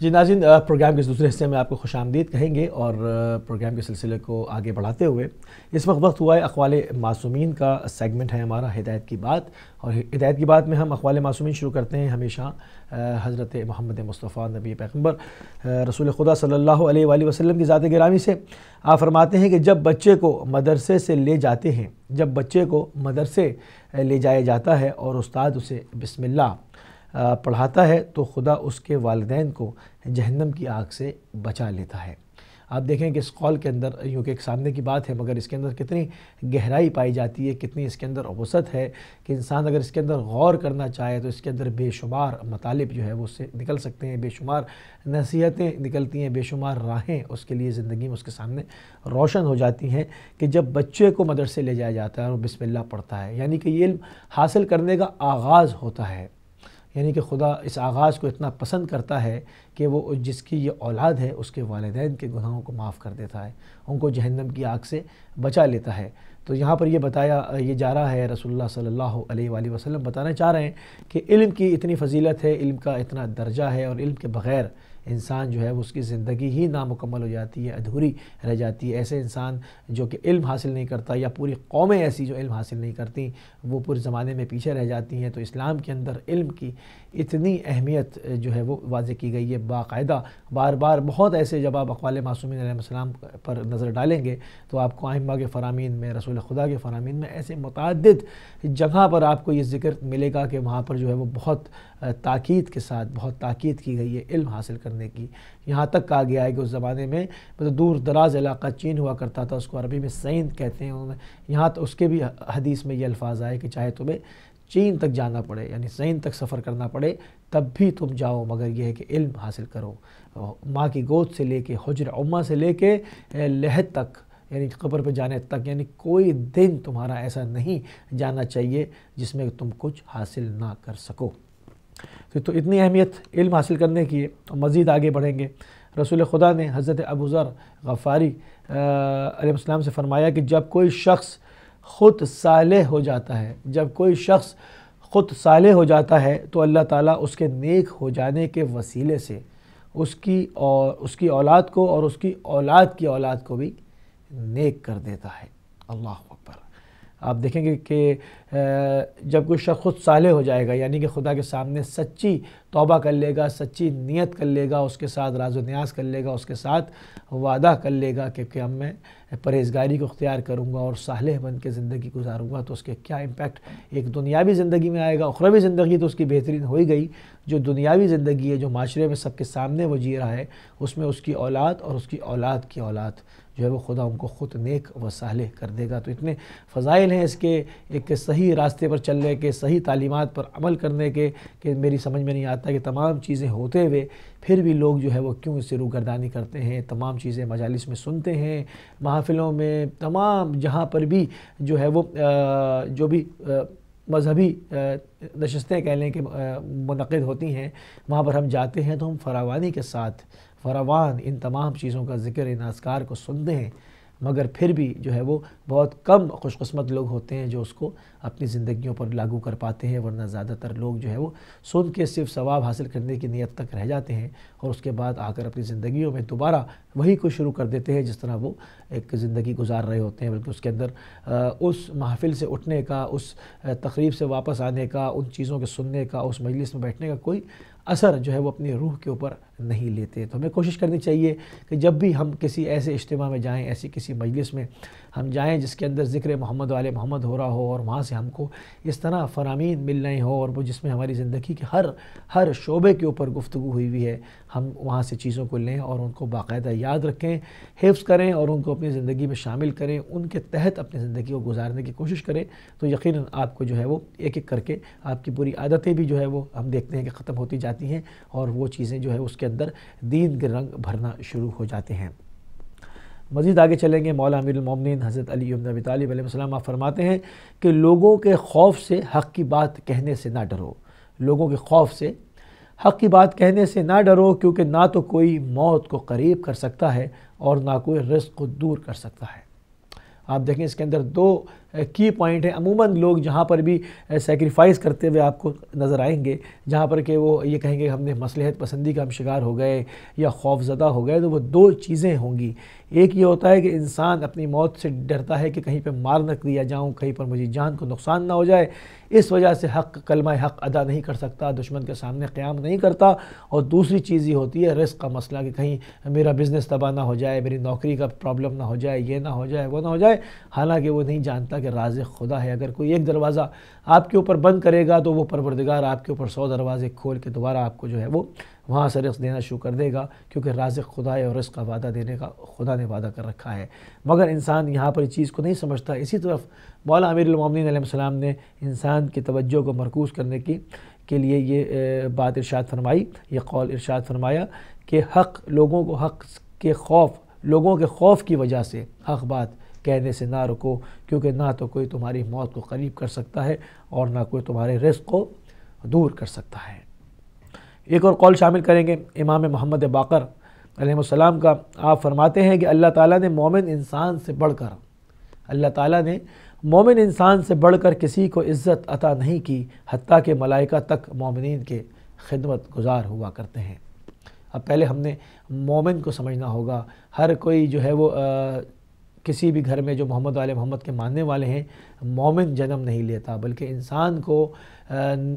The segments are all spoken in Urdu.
جی ناظرین، پروگرام کے دوسرے حصے میں آپ کو خوش آمدید کہیں گے، اور پروگرام کے سلسلے کو آگے بڑھاتے ہوئے اس وقت ہوا ہے اقوال معصومین کا سیگمنٹ ہے ہمارا، ہدایت کی بات. اور ہدایت کی بات میں ہم اقوال معصومین شروع کرتے ہیں ہمیشہ حضرت محمد مصطفیٰ نبی پیغمبر رسول خدا صلی اللہ علیہ وآلہ وسلم کی ذات گرامی سے. آپ فرماتے ہیں کہ جب بچے کو مدرسے سے لے جاتے ہیں، جب بچے کو مدرسے لے جایا جاتا ہے اور استاد اسے بسم اللہ پڑھاتا ہے تو خدا اس کے والدین کو جہنم کی آگ سے بچا لیتا ہے. آپ دیکھیں کہ اس قول کے اندر یوں کہ ایک سامنے کی بات ہے، مگر اس کے اندر کتنی گہرائی پائی جاتی ہے، کتنی اس کے اندر وسعت ہے کہ انسان اگر اس کے اندر غور کرنا چاہے تو اس کے اندر بے شمار مطالب جو ہے وہ اس سے نکل سکتے ہیں، بے شمار نصیحتیں نکلتی ہیں، بے شمار راہیں اس کے لیے زندگی میں اس کے سامنے روشن ہو جاتی ہیں. کہ جب بچے کو مدرسے لے جایا جاتا ہے اور بسم اللہ پڑھتا ہے، یعنی کہ یہ علم حاصل کرنے کا آغاز ہوتا ہے، یعنی کہ خدا اس آغاز کو اتنا پسند کرتا ہے کہ وہ جس کی یہ اولاد ہے اس کے والدین کے گناہوں کو معاف کر دیتا ہے، ان کو جہنم کی آگ سے بچا لیتا ہے. تو یہاں پر یہ جا رہا ہے، رسول اللہ صلی اللہ علیہ وآلہ وسلم بتانا چاہ رہے ہیں کہ علم کی اتنی فضیلت ہے، علم کا اتنا درجہ ہے، اور علم کے بغیر انسان جو ہے وہ اس کی زندگی ہی نامکمل ہو جاتی ہے، ادھوری رہ جاتی ہے. ایسے انسان جو کہ علم حاصل نہیں کرتا، یا پوری قومیں ایسی جو علم حاصل نہیں کرتی، وہ پورے زمانے میں پیچھے رہ جاتی ہیں. تو اسلام کے اندر علم کی اتنی اہمیت جو ہے وہ واضح کی گئی ہے باقاعدہ. بار بار بہت ایسے جب آپ اقوال معصومین علیہ السلام پر نظر ڈالیں گے تو آپ کو ائمہ کے فرامین میں، رسول خدا کے فرامین میں ایسے متعدد جگہ پر آپ کو یہ ذکر ملے گا کہ وہاں پر جو ہے وہ بہت تاکید کے ساتھ بہت تاکید کی گئی ہے علم حاصل کرنے کی. یہاں تک کہا گیا ہے کہ اس زمانے میں دور دراز علاقہ چین ہوا کرتا تھا، اس کو عربی میں سیند کہتے ہیں. یہاں تو اس کے بھی حدیث میں یہ الفاظ آئے کہ چاہے تمہیں چین تک جانا پڑے، یعنی سیند تک سفر کرنا پڑے، تب بھی تم جاؤ، مگر یہ ہے کہ علم حاصل کرو. ماں کی گود سے لے کے حجر امہ سے لے کے لحد تک، یعنی قبر پہ جانے تک، یعنی کوئی دن تمہارا ایسا نہیں جانا چاہیے جس میں تم کچھ حاصل نہ کر سکو. تو اتنی اہمیت علم حاصل کرنے کی ہے. مزید آگے بڑھیں گے. رسول خدا نے حضرت ابو ذر غفاری علیہ السلام سے فرمایا کہ جب کوئی شخص خود صالح ہو جاتا ہے، جب کوئی شخص خود صالح ہو جاتا ہے تو اللہ تعالیٰ اس کے نیک ہو جانے کے وسیلے سے اس کی اولاد کو اور اس کی اولاد کی اولاد کو بھی نیک کر دیتا ہے. اللہ اکبر. آپ دیکھیں گے کہ جب کوئی شخص خود صالح ہو جائے گا، یعنی کہ خدا کے سامنے سچی توبہ کر لے گا، سچی نیت کر لے گا، اس کے ساتھ راز و نیاز کر لے گا، اس کے ساتھ وعدہ کر لے گا کہ اب میں پرہیزگاری کو اختیار کروں گا اور صالح بن کے زندگی گزاروں گا، تو اس کے کیا امپیکٹ ایک دنیاوی زندگی میں آئے گا. اخروی زندگی تو اس کی بہترین ہو ہی گئی، جو دنیاوی زندگی ہے جو معاشرے میں سب کے سامنے وہ جی رہا ہے، اس میں اس کی اولاد اور اس کی اولاد کی اولاد جو ہے وہ خدا ان کو خود نیک و صالح کر دے گا. تو اتنے فضائل ہیں اس کے، ایک صحیح راستے پر چلنے کے، صحیح تعلیمات پر عمل کرنے کے، کہ میری سمجھ میں نہیں آتا کہ تمام چیزیں ہوتے ہوئے پھر بھی لوگ جو ہے وہ کیوں اس سے روگردانی کرتے ہیں. تمام چیزیں مجالس میں سنتے ہیں، محافلوں میں، تمام جہاں پر بھی جو ہے وہ جو بھی مذہبی نشستیں کہہ لیں کہ منعقد ہوتی ہیں، وہاں پر ہم جاتے ہیں تو ہم فراوانی کے ساتھ فراوان ان تمام چیزوں کا ذکر، ان اذکار کو سنتے ہیں، مگر پھر بھی جو ہے وہ بہت کم خوش قسمت لوگ ہوتے ہیں جو اس کو اپنی زندگیوں پر لاگو کر پاتے ہیں. ورنہ زیادہ تر لوگ جو ہے وہ سن کے صرف ثواب حاصل کرنے کی نیت تک رہ جاتے ہیں، اور اس کے بعد آ کر اپنی زندگیوں میں دوبارہ وہی کو شروع کر دیتے ہیں جس طرح وہ ایک زندگی گزار رہے ہوتے ہیں. بلکہ اس کے اندر اس محفل سے اٹھنے کا، اس تقریب سے واپس آنے کا، ان چیزوں کے سننے کا، اس مجلس میں بیٹھنے کا کوئی اثر جو ہے وہ اپنی روح کے اوپر نہیں لیتے. تو ہمیں کوشش کرنی چاہیے کہ جب بھی ہم کسی ایسے اجتماع میں جائیں، ایسی کسی مجلس میں ہم جائیں جس کے اندر ذکر محمد و آل محمد ہو رہا ہو، اور وہاں سے ہم کو اس طرح فرامین مل رہے ہوں، اور وہ جس میں ہماری زندگی کے ہر شعبے کے اوپر گفتگو ہوئی ہے، ہم وہاں سے چیزوں کو لیں اور ان کو باقاعدہ یاد رکھیں، حفظ کریں اور ان کو اپنی زندگی میں شامل کریں، ان کے تحت اپنی زندگی کو گزارنے کی کوشش کریں. تو یقیناً آپ کو جو ہے وہ ایک ایک کر کے آپ کی بری عادتیں بھی جو ہے وہ ہم دیکھتے ہیں کہ ختم ہوتی جاتی ہیں، اور وہ چیزیں جو ہے اس کے اندر دین کے رنگ بھرنا شروع ہو جاتے ہیں. مزید آگے چلیں گے. مولا امیر المومنین حضرت علی بن ابی طالب علیہ السلام آپ فرماتے ہیں کہ لوگوں کے خوف سے حق کی بات کہنے سے نہ ڈرو. لوگوں کے خوف سے حق کی بات کہنے سے نہ ڈرو، کیونکہ نہ تو کوئی موت کو قریب کر سکتا ہے اور نہ کوئی رزق کو دور کر سکتا ہے. آپ دیکھیں اس کے اندر دو کی پوائنٹ ہیں۔ عموماً لوگ جہاں پر بھی سیکریفائز کرتے ہوئے آپ کو نظر آئیں گے، جہاں پر کہ وہ یہ کہیں گے ہم نے مصلحت پسندی کا ہم شکار ہو گئے یا خوف زدہ ہو گئے، تو وہ دو چیزیں ہوں گی۔ ایک یہ ہوتا ہے کہ انسان اپنی موت سے ڈرتا ہے کہ کہیں پہ مار نہ دیا جاؤں، کہیں پر مجھے جان کو نقصان نہ ہو جائے، اس وجہ سے کلمہ حق ادا نہیں کر سکتا، دشمن کے سامنے قیام نہیں کرتا۔ اور دوسری چیز یہ ہوتی ہے رزق کا مسئلہ، کہ کہیں میرا بزنس تباہ نہ ہو جائے، میری نوکری کا پرابلم نہ ہو جائے، یہ نہ ہو جائے، وہ نہ ہو جائے، حالانکہ وہ نہیں جانتا کہ رازق خدا ہے۔ اگر کوئی ایک دروازہ آپ کے اوپر بند کرے گا تو وہ پروردگار آپ کے اوپر 100 دروازے کھول کے دوبارہ آپ کو جو ہے وہ وہاں سے رزق دینا شروع کر دے گا، کیونکہ رازق خدا ہے اور رزق کا وعدہ دینے کا خدا نے وعدہ کر رکھا ہے۔ مگر انسان یہاں پر اس چیز کو نہیں سمجھتا۔ اسی طرف مولا امیر المومنین علیہ السلام نے انسان کی توجہ کو مرکوز کرنے کے لیے یہ بات ارشاد فرمائی، یہ قول ارشاد فرمایا کہ لوگوں کے خوف کی وجہ سے حق بات کہنے سے نہ رکو، کیونکہ نہ تو کوئی تمہاری موت کو قریب کر سکتا ہے اور نہ کوئی تمہارے رزق کو دور کر سکتا ہے۔ ایک اور قول شامل کریں گے امام محمد باقر علیہ السلام کا۔ آپ فرماتے ہیں کہ اللہ تعالیٰ نے مومن انسان سے بڑھ کر کسی کو عزت عطا نہیں کی، حتیٰ کہ ملائکہ تک مومنین کے خدمت گزار ہوا کرتے ہیں۔ اب پہلے ہم نے مومن کو سمجھنا ہوگا۔ ہر کوئی جو ہے وہ کسی بھی گھر میں جو محمد علیہ محمد کے ماننے والے ہیں، مومن جنم نہیں لیتا، بلکہ انسان کو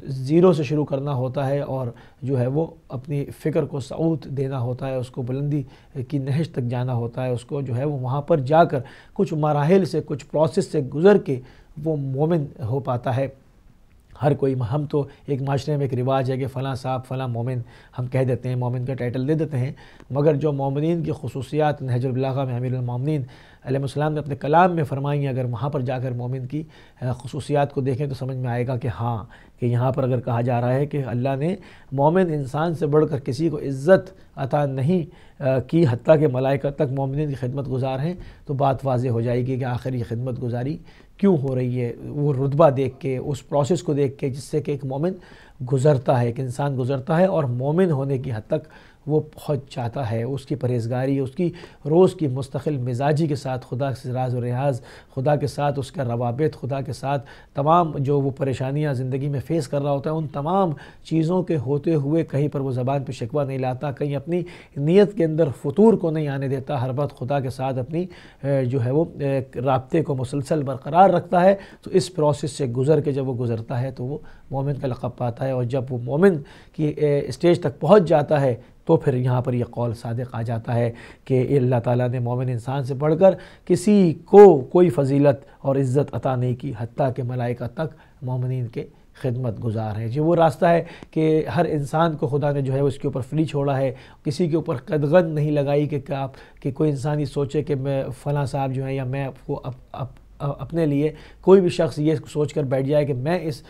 زیرو سے شروع کرنا ہوتا ہے اور جو ہے وہ اپنی فکر کو صعود دینا ہوتا ہے، اس کو بلندی کی نہج تک جانا ہوتا ہے، اس کو جو ہے وہ وہاں پر جا کر کچھ مراحل سے، کچھ پروسیس سے گزر کے وہ مومن ہو پاتا ہے۔ ہر کوئی، ہم تو ایک معاشرے میں ایک رواج ہے کہ فلاں صاحب فلاں مومن ہم کہہ دیتے ہیں، مومن کا ٹائٹل دے دیتے ہیں، مگر جو مومنین کی خصوصیات نہج البلاغہ میں امیر المومنین علیہ السلام نے اپنے کلام میں فرمائی ہیں، اگر وہاں پر جا کر مومن کی خصوصیات کو دیکھیں تو سمجھ میں آئے گا کہ ہاں، کہ یہاں پر اگر کہا جا رہا ہے کہ اللہ نے مومن انسان سے بڑھ کر کسی کو عزت عطا نہیں کی، حتیٰ کہ ملائکہ تک مومنین کی خدمت گزار ہیں، تو بات واضح ہو جائے گی کہ آخر یہ خدمت گزاری کیوں ہو رہی ہے۔ وہ رتبہ دیکھ کے، اس پروسیس کو دیکھ کے جس سے کہ ایک مومن گزرتا ہے، ایک انسان گزرتا ہے اور مومن ہونے کی حد تک وہ پہنچ جاتا ہے۔ اس کی پرہیزگاری، اس کی روز کی مستقل مزاجی کے ساتھ خدا سے راز و ریاض، خدا کے ساتھ اس کا روابط، خدا کے ساتھ تمام جو وہ پریشانیاں زندگی میں فیس کر رہا ہوتا ہے، ان تمام چیزوں کے ہوتے ہوئے کہیں پر وہ زبان پہ شکوہ نہیں لاتا، کہیں اپنی نیت کے اندر فتور کو نہیں آنے دیتا، ہر وقت خدا کے ساتھ اپنی جو ہے وہ رابطے کو مسلسل برقرار رکھتا ہے۔ تو اس پروسیس سے گزر کے جب وہ گزرتا ہے تو وہ مومن کا لقب پاتا ہے، اور جب وہ مومن کی اسٹیج تک پہنچ جاتا ہے تو پھر یہاں پر یہ قول صادق آ جاتا ہے کہ اللہ تعالیٰ نے مومن انسان سے بڑھ کر کسی کو کوئی فضیلت اور عزت عطا نہیں کی، حتیٰ کہ ملائکہ تک مومنین کے خدمت گزار ہیں۔ جو وہ راستہ ہے کہ ہر انسان کو خدا نے جو ہے اس کے اوپر فری چھوڑا ہے، کسی کے اوپر قدغن نہیں لگائی کہ کوئی انسان یہ سوچے کہ میں فلاں صاحب جو ہے یا میں کو اپنے لیے کوئی بھی شخص یہ سوچ کر بیٹھ جائے کہ میں اس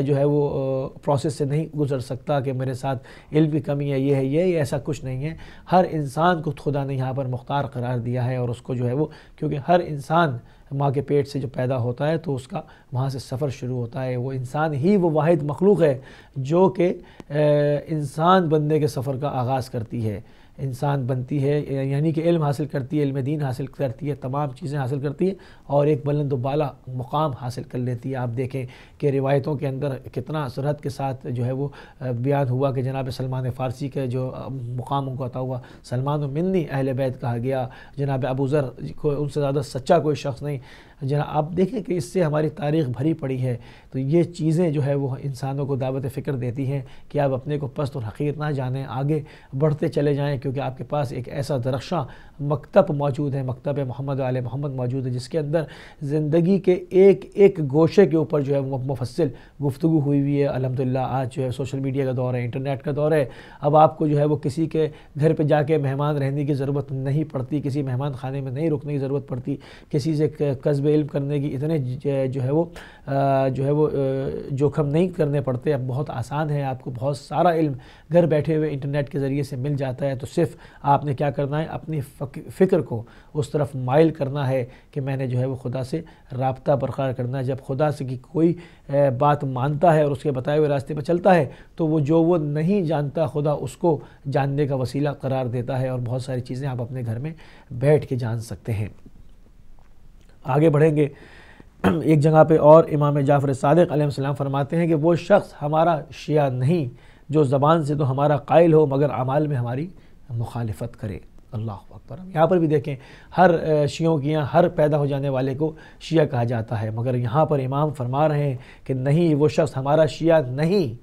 جو ہے وہ پروسیس سے نہیں گزر سکتا، کہ میرے ساتھ علم کی کمی ہے، یہ ہے، یہ ایسا کچھ نہیں ہے۔ ہر انسان کو خدا نے یہاں پر مختار قرار دیا ہے، اور اس کو جو ہے وہ، کیونکہ ہر انسان ماں کے پیٹ سے جو پیدا ہوتا ہے تو اس کا وہاں سے سفر شروع ہوتا ہے۔ وہ انسان ہی وہ واحد مخلوق ہے جو کہ انسان بننے کے سفر کا آغاز کرتی ہے، انسان بنتی ہے، یعنی کہ علم حاصل کرتی ہے، علم دین حاصل کرتی ہے، تمام چیزیں حاصل کرتی ہے اور ایک بلند و بالا مقام حاصل کر لیتی ہے۔ آپ دیکھیں کہ روایتوں کے اندر کتنا سرحد کے ساتھ جو ہے وہ بیان ہوا کہ جناب سلمان فارسی کے جو مقام ان کو عطا ہوا، سلمان منی اہل بیت کہا گیا، جناب ابو ذر کو ان سے زیادہ سچا کوئی شخص نہیں۔ جناب آپ دیکھیں کہ اس سے ہماری تاریخ بھری پڑی ہے۔ تو یہ چیزیں جو ہے وہ انسانوں کو دعوت فکر دیتی ہیں کہ آپ اپنے کو پست اور حقیر نہ جانیں، آگے بڑھتے چلے جائیں، کیونکہ آپ کے پاس ایک ایسا درخشاں مکتب موجود ہے، مکتب محمد علیہ محمد موجود ہے، جس کے اندر زندگی کے ایک ایک گوشے کے اوپر جو ہے مفصل گفتگو ہوئی ہے۔ الحمدللہ آج جو ہے سوشل میڈیا کا دور ہے، انٹرنیٹ کا دور ہے، اب آپ کو جو ہے وہ کسی کے گھر پہ جا کے مہمان رہنے کی ضرورت نہیں پڑتی، کسی مہمان خانے میں نہیں رکنے کی ضرورت پڑتی، کسی سے قصب علم کرنے کی اتنے جو ہے وہ جوخم نہیں کرنے پڑتے۔ اب بہت آسان ہے، آپ کو بہت سارا علم گھر بیٹھے ہوئے انٹرنیٹ کے ذریعے سے مل جاتا ہے۔ تو صرف آپ نے کیا کرنا ہے، اپنی فکر کو اس طرف مائل کرنا ہے کہ میں نے جو ہے وہ خدا سے رابطہ برقرار کرنا ہے۔ جب خدا سے کی کوئی بات مانتا ہے اور اس کے بتائے ہوئے راستے پہ چلتا ہے تو وہ نہیں جانتا، خدا اس کو جاننے کا وسیلہ قرار دیتا ہے، اور بہت ساری چیزیں آپ اپنے گھر میں بیٹھ کے جان سکتے ہیں۔ آگے بڑھیں گے ایک جگہ پہ اور امام جعفر صادق علیہ السلام فرماتے ہیں کہ وہ شخص ہمارا شیعہ نہیں جو زبان سے تو ہمارا قائل ہو مگر اعمال میں ہماری مخالفت کرے۔ اللہ اکبر۔ یہاں پر بھی دیکھیں، ہر شیعوں کی یہاں ہر پیدا ہو جانے والے کو شیعہ کہا جاتا ہے، مگر یہاں پر امام فرما رہے ہیں کہ نہیں، وہ شخص ہمارا شیعہ نہیں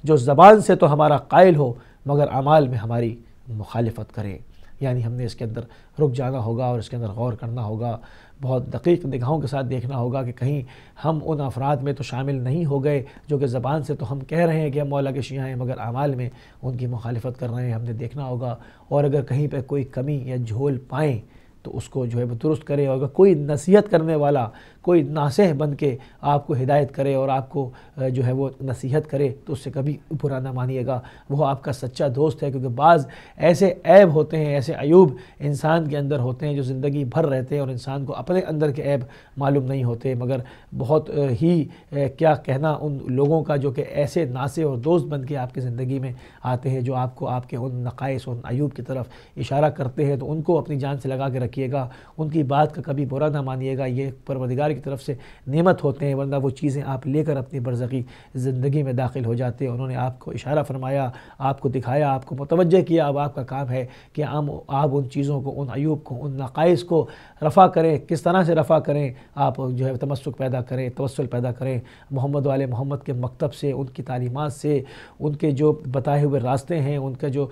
جو زبان سے تو ہمارا قائل ہو مگر اعمال میں ہماری مخالفت کرے۔ یعنی ہم نے اس کے اندر رک جانا ہوگا اور اس کے اندر غور کرنا ہوگا، بہت دقیق نگاہوں کے ساتھ دیکھنا ہوگا کہ کہیں ہم ان افراد میں تو شامل نہیں ہو گئے جو کہ زبان سے تو ہم کہہ رہے ہیں کہ ہم مولا کے شیعہ ہیں مگر اعمال میں ان کی مخالفت کر رہے ہیں، ہم نے دیکھنا ہوگا۔ اور اگر کہیں پہ کوئی کمی یا جھول پائیں تو اس کو جو ہے وہ درست کرے، اور اگر کوئی نصیحت کرنے والا، کوئی ناصح بن کے آپ کو ہدایت کرے اور آپ کو جو ہے وہ نصیحت کرے تو اس سے کبھی برا نہ مانیے گا، وہ آپ کا سچا دوست ہے۔ کیونکہ بعض ایسے عیب ہوتے ہیں، ایسے عیوب انسان کے اندر ہوتے ہیں جو زندگی بھر رہتے ہیں اور انسان کو اپنے اندر کے عیب معلوم نہیں ہوتے، مگر بہت ہی کیا کہنا ان لوگوں کا جو کہ ایسے ناصح اور دوست بن کے آپ کی زندگی میں آتے ہیں، جو آپ کو آپ کے ان نقائص اور عیوب کی طرف اشارہ کرتے ہیں، تو ان کو اپنی جان سے لگا کے رکھیے گا، ان کی بات کا کبھی برا نہ مانیے گا۔ یہ پروردگار کی طرف سے نعمت ہوتے ہیں، ورنہ وہ چیزیں آپ لے کر اپنی برزخی زندگی میں داخل ہو جاتے ہیں۔ انہوں نے آپ کو اشارہ فرمایا، آپ کو دکھایا، آپ کو متوجہ کیا، اب آپ کا کام ہے کہ آپ ان چیزوں کو، ان عیوب کو، ان نقائص کو رفع کریں۔ کس طرح سے رفع کریں؟ آپ جو ہے تمسک پیدا کریں، توسل پیدا کریں محمد و آل محمد کے مکتب سے، ان کی تعلیمات سے، ان کے جو بتائے ہوئے راستے ہیں، ان کا جو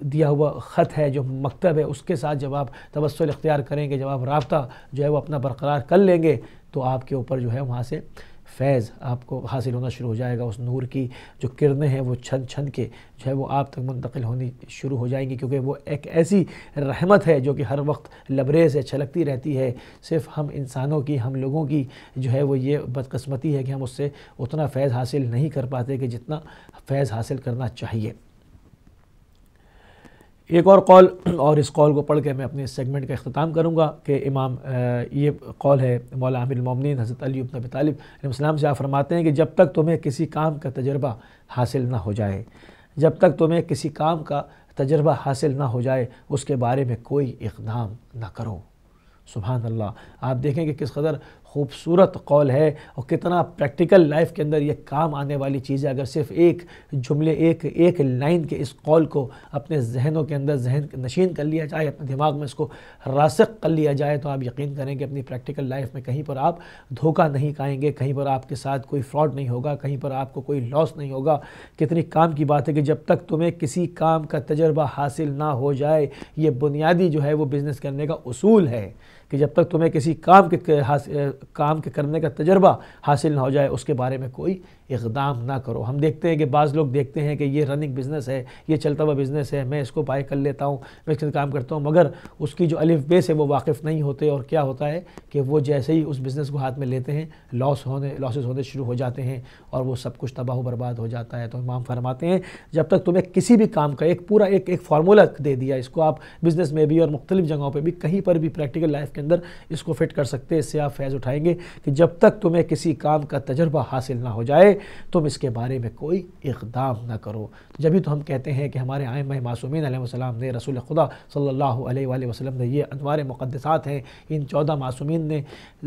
دیا ہوا خط ہے، جو مکتب ہے، اس کے ساتھ جب آپ توسل اختیار کریں گے، جب آپ رابطہ جو ہے وہ اپنا برقرار کر لیں گے تو آپ کے اوپر جو ہے وہاں سے فیض آپ کو حاصل ہونا شروع ہو جائے گا۔ اس نور کی جو کرنیں ہیں وہ چھن چھن کے جو ہے وہ آپ تک منتقل ہونی شروع ہو جائیں گی، کیونکہ وہ ایک ایسی رحمت ہے جو کہ ہر وقت لبریز ہے، چھلکتی رہتی ہے۔ صرف ہم انسانوں کی، ہم لوگوں کی جو ہے وہ یہ بدقسمتی ہے کہ ہم اس سے اتنا فیض حاصل نہیں کر پاتے کہ جتنا فیض حاصل کرنا چاہیے۔ ایک اور قول، اور اس قول کو پڑھ کے میں اپنے اس سیگمنٹ کا اختتام کروں گا کہ امام یہ قول ہے مولا امیر المومنین حضرت علی بن ابی طالب علیہ السلام سے، آپ فرماتے ہیں کہ جب تک تمہیں کسی کام کا تجربہ حاصل نہ ہو جائے، جب تک تمہیں کسی کام کا تجربہ حاصل نہ ہو جائے اس کے بارے میں کوئی اقدام نہ کرو۔ سبحان اللہ، آپ دیکھیں کہ کس قدر خوبصورت قول ہے اور کتنا پریکٹیکل لائف کے اندر یہ کام آنے والی چیز ہے۔ اگر صرف ایک جملے، ایک لائن کے اس قول کو اپنے ذہنوں کے اندر ذہن نشین کر لیا جائے، اپنے دماغ میں اس کو راسخ کر لیا جائے تو آپ یقین کریں کہ اپنی پریکٹیکل لائف میں کہیں پر آپ دھوکہ نہیں کھائیں گے، کہیں پر آپ کے ساتھ کوئی فراڈ نہیں ہوگا، کہیں پر آپ کو کوئی لاس نہیں ہوگا۔ کتنی کام کی بات ہے کہ جب تک تمہیں کسی کام کا تجربہ حاصل نہ ہو جائے، یہ بنیادی جو ہے وہ بزنس کرنے کا اصول ہے کہ جب تک تمہیں کسی کام کے کرنے کا تجربہ حاصل نہ ہو جائے اس کے بارے میں کوئی اقدام نہ کرو۔ ہم دیکھتے ہیں کہ بعض لوگ دیکھتے ہیں کہ یہ رننگ بزنس ہے، یہ چلتا ہوا بزنس ہے، میں اس کو بائی کر لیتا ہوں، میں اس کے کام کرتا ہوں، مگر اس کی جو الف بے سے وہ واقف نہیں ہوتے، اور کیا ہوتا ہے کہ وہ جیسے ہی اس بزنس کو ہاتھ میں لیتے ہیں لاسز ہونے شروع ہو جاتے ہیں اور وہ سب کچھ تباہ و برباد ہو جاتا ہے۔ تو امام فرماتے ہیں جب تک تمہیں کسی بھی کام کا ایک پورا ایک فارمولہ دے دیا، اس کو آپ بزنس میں بھی اور مختلف جگہوں پہ بھی کہیں پر بھی پریکٹیکل لائف کے اندر اس کو فٹ کر سکتے ہیں، اس سے آپ فیض اٹھائیں گے کہ جب تک تمہیں کسی کام کا تجربہ حاصل نہ ہو جائے تم اس کے بارے میں کوئی اقدام نہ کرو۔ جبھی تو ہم کہتے ہیں کہ ہمارے ائمہ معصومین علیہ السلام نے، رسول خدا صلی اللہ علیہ وآلہ وسلم نے، یہ انوار مقدسات ہیں، ان 14 معصومین نے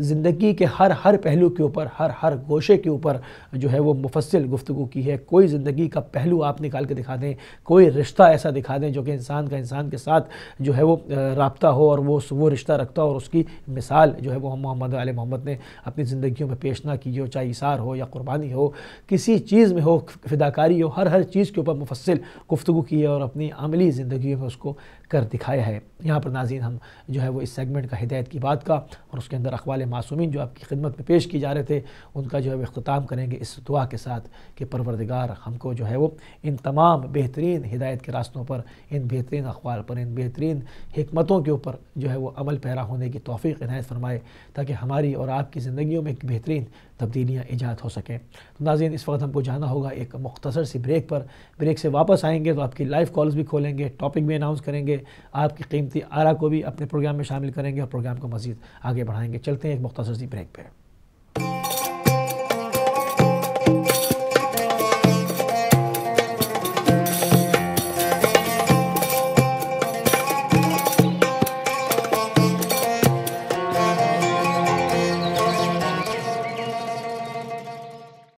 زندگی کے ہر پہلو کے اوپر، ہر گوشے کے اوپر جو ہے وہ مفصل گفتگو کی ہے۔ کوئی زندگی کا پہلو آپ نکال کے دکھا دیں، کوئی رشتہ ایسا دکھا دیں جو کہ انسان کا انسان کے ساتھ جو ہے وہ رابطہ ہو اور وہ رشتہ رکھتا ہو، اور اس کی مثال جو ہے وہ محمد علیہ محمد نے اپنی زندگیوں میں پیش نہ کی ہو، چاہے ایثار ہو یا قربانی ہو، کسی چیز میں ہو، فداکاری ہو، ہر چیز کے اوپر مفصل گفتگو کی ہے اور اپنی عملی زندگیوں میں اس کو کر دکھایا ہے۔ یہاں پر ناظرین ہم جو ہے وہ اس سیگمنٹ کا ہدایت کی بات کا اور اس کے اندر اقوال معصومین جو آپ کی خدمت میں پیش کی جا رہے تھے ان کا جو ہے وہ اختتام کریں گے اس دعا کے ساتھ کہ پروردگار ہم کو جو ہے وہ ان تمام بہترین ہدایت کے راستوں پر، ان بہترین اقوال پر، ان بہترین حکمتوں کے اوپر جو ہے وہ عمل پیرا ہونے کی توفیق عنایت فرمائے تاکہ ہماری اور آپ کی زندگیوں میں ایک بہترین تبدیلیاں ایجاد ہو سکیں۔ تو ناظرین اس وقت ہم کو جانا ہوگا ایک مختصر سی بریک پر، بریک سے واپس آئیں گے تو آپ کی لائیو کالز بھی کھولیں گے، ٹاپک بھی اناؤنس کریں گے، آپ کی قیمتی آرا کو بھی اپنے پروگرام میں شامل کریں گے اور پروگرام کو مزید آگے بڑھائیں گے۔ چلتے ہیں ایک مختصر سی بریک پہ۔